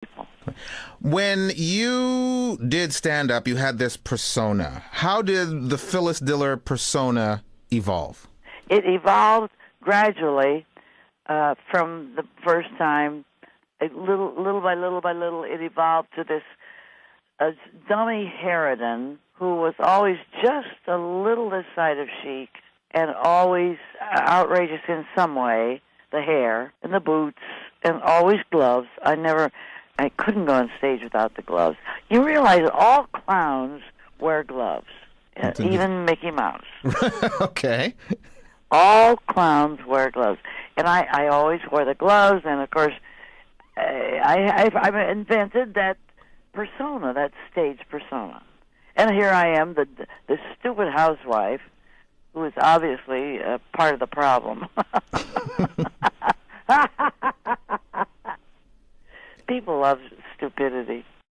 people. When you did stand up, you had this persona. How did the Phyllis Diller persona evolve? It evolved gradually from the first time. Little by little by little, it evolved to this dummy harridan who was always just a little this side of chic and always outrageous in some way. The hair and the boots and always gloves. I couldn't go on stage without the gloves. You realize all clowns wear gloves, even Mickey Mouse. Okay. All clowns wear gloves. And I always wore the gloves, and of course, I've invented that persona, that stage persona. And here I am, the stupid housewife, who is obviously part of the problem. People love stupidity.